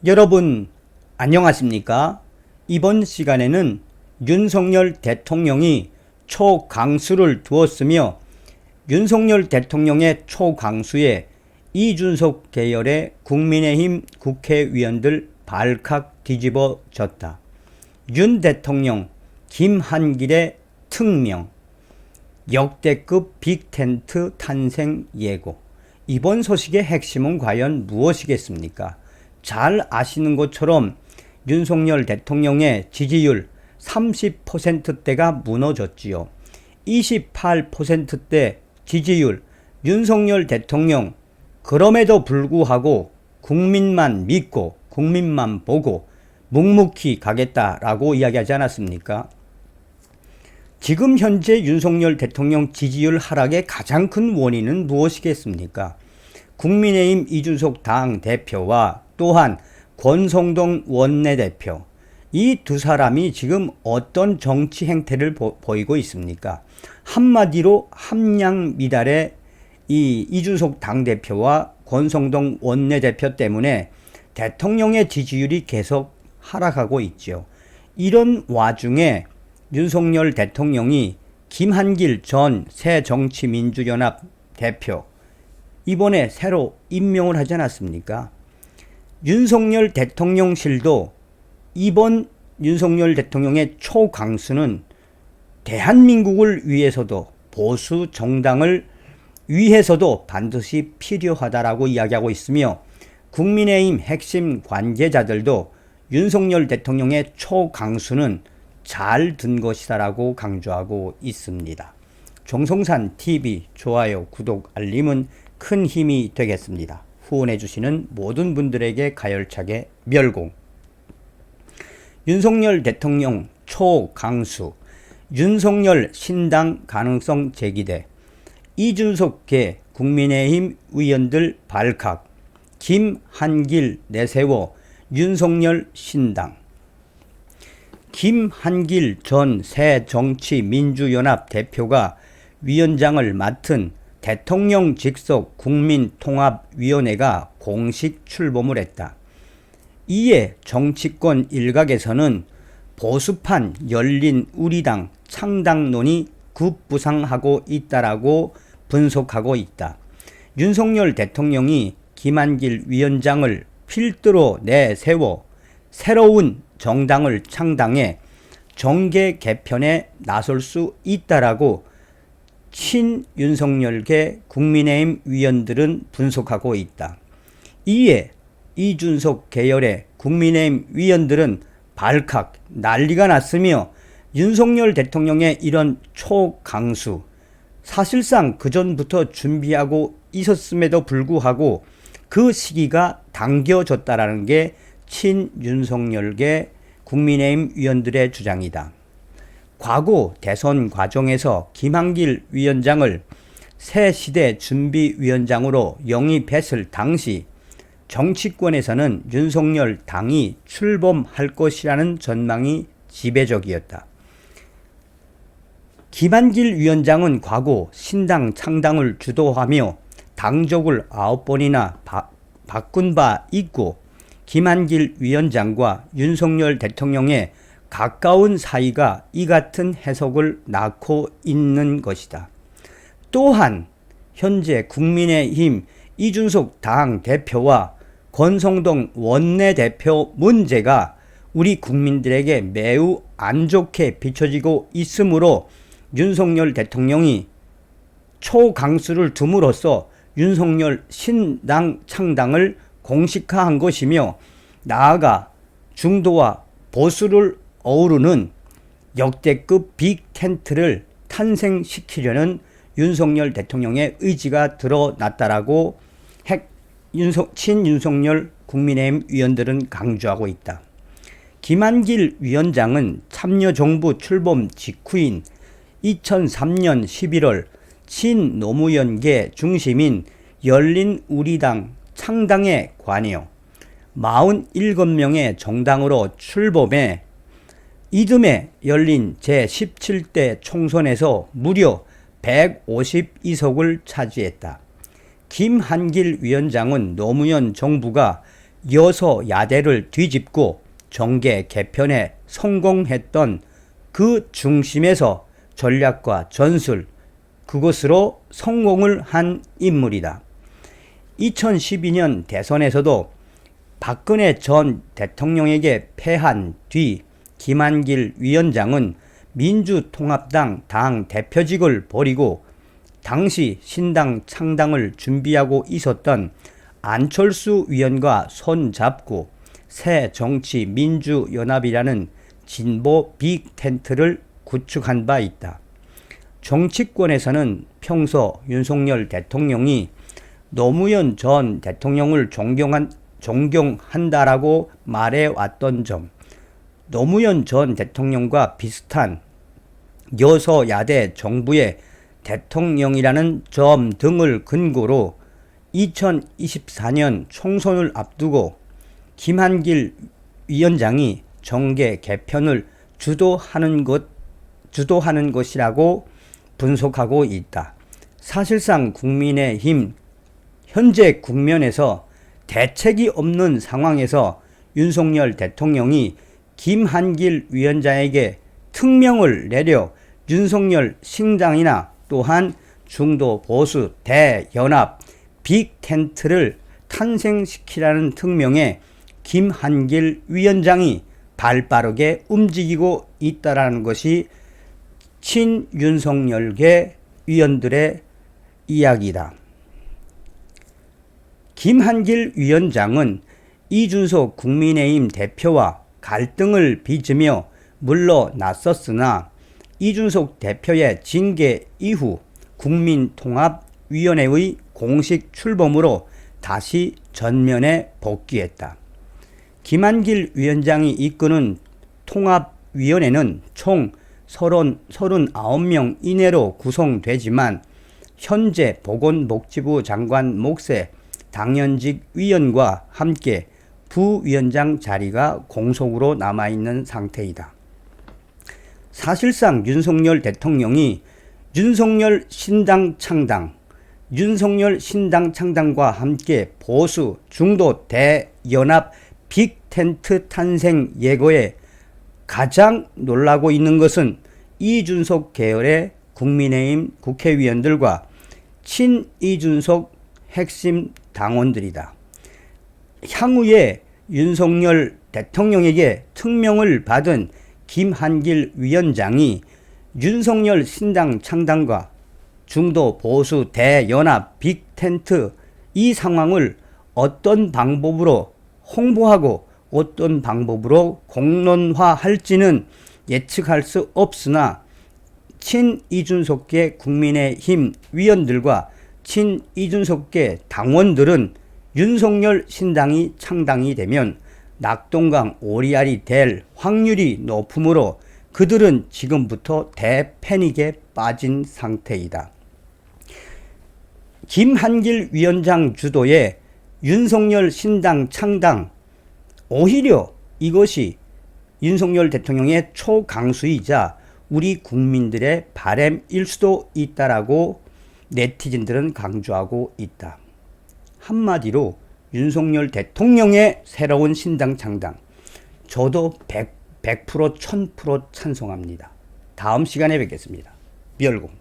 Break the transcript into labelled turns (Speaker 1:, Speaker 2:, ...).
Speaker 1: 여러분 안녕하십니까? 이번 시간에는 윤석열 대통령이 초강수를 두었으며 윤석열 대통령의 초강수에 이준석 계열의 국민의힘 국회의원들 발칵 뒤집어졌다. 윤 대통령 김한길의 특명, 역대급 빅텐트 탄생 예고. 이번 소식의 핵심은 과연 무엇이겠습니까? 잘 아시는 것처럼 윤석열 대통령의 지지율 30%대가 무너졌지요. 28%대 지지율 윤석열 대통령, 그럼에도 불구하고 국민만 믿고 국민만 보고 묵묵히 가겠다라고 이야기하지 않았습니까? 지금 현재 윤석열 대통령 지지율 하락의 가장 큰 원인은 무엇이겠습니까? 국민의힘 이준석 당대표와 또한 권성동 원내대표, 이 두 사람이 지금 어떤 정치 행태를 보이고 있습니까? 한마디로 함량 미달의 이 이준석 당대표와 권성동 원내대표 때문에 대통령의 지지율이 계속 하락하고 있죠. 이런 와중에 윤석열 대통령이 김한길 전 새정치민주연합 대표 이번에 새로 임명을 하지 않았습니까? 윤석열 대통령실도 이번 윤석열 대통령의 초강수는 대한민국을 위해서도 보수 정당을 위해서도 반드시 필요하다라고 이야기하고 있으며 국민의힘 핵심 관계자들도 윤석열 대통령의 초강수는 잘 든 것이다라고 강조하고 있습니다. 정성산 TV 좋아요, 구독, 알림은 큰 힘이 되겠습니다. 후원해주시는 모든 분들에게 가열차게 멸공. 윤석열 대통령 초강수, 윤석열 신당 가능성 제기대, 이준석계 국민의힘 의원들 발칵, 김한길 내세워 윤석열 신당. 김한길 전 새정치민주연합 대표가 위원장을 맡은 대통령 직속 국민통합위원회가 공식 출범을 했다. 이에 정치권 일각에서는 보수판 열린우리당 창당론이 급부상하고 있다라고 분석하고 있다. 윤석열 대통령이 김한길 위원장을 필두로 내세워 새로운 정당을 창당해 정계 개편에 나설 수 있다라고 친윤석열계 국민의힘 위원들은 분석하고 있다. 이에 이준석 계열의 국민의힘 위원들은 발칵 난리가 났으며 윤석열 대통령의 이런 초강수, 사실상 그전부터 준비하고 있었음에도 불구하고 그 시기가 당겨졌다라는 게 친윤석열계 국민의힘 위원들의 주장이다. 과거 대선 과정에서 김한길 위원장을 새시대 준비위원장으로 영입했을 당시 정치권에서는 윤석열 당이 출범할 것이라는 전망이 지배적이었다. 김한길 위원장은 과거 신당 창당을 주도하며 당적을 9번이나 바꾼 바 있고 김한길 위원장과 윤석열 대통령의 가까운 사이가 이 같은 해석을 낳고 있는 것이다. 또한 현재 국민의힘 이준석 당대표와 권성동 원내대표 문제가 우리 국민들에게 매우 안 좋게 비춰지고 있으므로 윤석열 대통령이 초강수를 둠으로써 윤석열 신당 창당을 공식화한 것이며 나아가 중도와 보수를 어우르는 역대급 빅텐트를 탄생시키려는 윤석열 대통령의 의지가 드러났다라고 친윤석열 국민의힘 위원들은 강조하고 있다. 김한길 위원장은 참여정부 출범 직후인 2003년 11월 친노무현계 중심인 열린우리당 창당에 관여 47명의 정당으로 출범해 이듬해 열린 제17대 총선에서 무려 152석을 차지했다. 김한길 위원장은 노무현 정부가 여서야대를 뒤집고 정계 개편에 성공했던 그 중심에서 전략과 전술, 그것으로 성공을 한 인물이다. 2012년 대선에서도 박근혜 전 대통령에게 패한 뒤 김한길 위원장은 민주통합당 당 대표직을 버리고 당시 신당 창당을 준비하고 있었던 안철수 위원과 손잡고 새정치민주연합이라는 진보 빅텐트를 구축한 바 있다. 정치권에서는 평소 윤석열 대통령이 노무현 전 대통령을 존경한다라고 말해왔던 점, 노무현 전 대통령과 비슷한 여서야대 정부의 대통령이라는 점 등을 근거로 2024년 총선을 앞두고 김한길 위원장이 정계 개편을 주도하는 것이라고 분석하고 있다. 사실상 국민의힘 현재 국면에서 대책이 없는 상황에서 윤석열 대통령이 김한길 위원장에게 특명을 내려 윤석열 신당이나 또한 중도 보수 대연합 빅텐트를 탄생시키라는 특명에 김한길 위원장이 발빠르게 움직이고 있다는 것이 친윤석열계 위원들의 이야기다. 김한길 위원장은 이준석 국민의힘 대표와 갈등을 빚으며 물러났었으나 이준석 대표의 징계 이후 국민통합위원회의 공식 출범으로 다시 전면에 복귀했다. 김한길 위원장이 이끄는 통합위원회는 총 39명 이내로 구성되지만 현재 보건복지부 장관 몫의 당연직 위원과 함께 부위원장 자리가 공석으로 남아있는 상태이다. 사실상 윤석열 대통령이 윤석열 신당 창당과 함께 보수 중도 대연합 빅텐트 탄생 예고에 가장 놀라고 있는 것은 이준석 계열의 국민의힘 국회의원들과 친이준석 핵심 당원들이다. 향후에 윤석열 대통령에게 특명을 받은 김한길 위원장이 윤석열 신당 창당과 중도 보수 대연합 빅텐트 이 상황을 어떤 방법으로 홍보하고 어떤 방법으로 공론화할지는 예측할 수 없으나 친이준석계 국민의힘 위원들과 친이준석계 당원들은 윤석열 신당이 창당이 되면 낙동강 오리알이 될 확률이 높으므로 그들은 지금부터 대패닉에 빠진 상태이다. 김한길 위원장 주도의 윤석열 신당 창당, 오히려 이것이 윤석열 대통령의 초강수이자 우리 국민들의 바람일 수도 있다라고 네티즌들은 강조하고 있다. 한마디로 윤석열 대통령의 새로운 신당 창당, 저도 100% 1000% 찬성합니다. 다음 시간에 뵙겠습니다. 비얼공.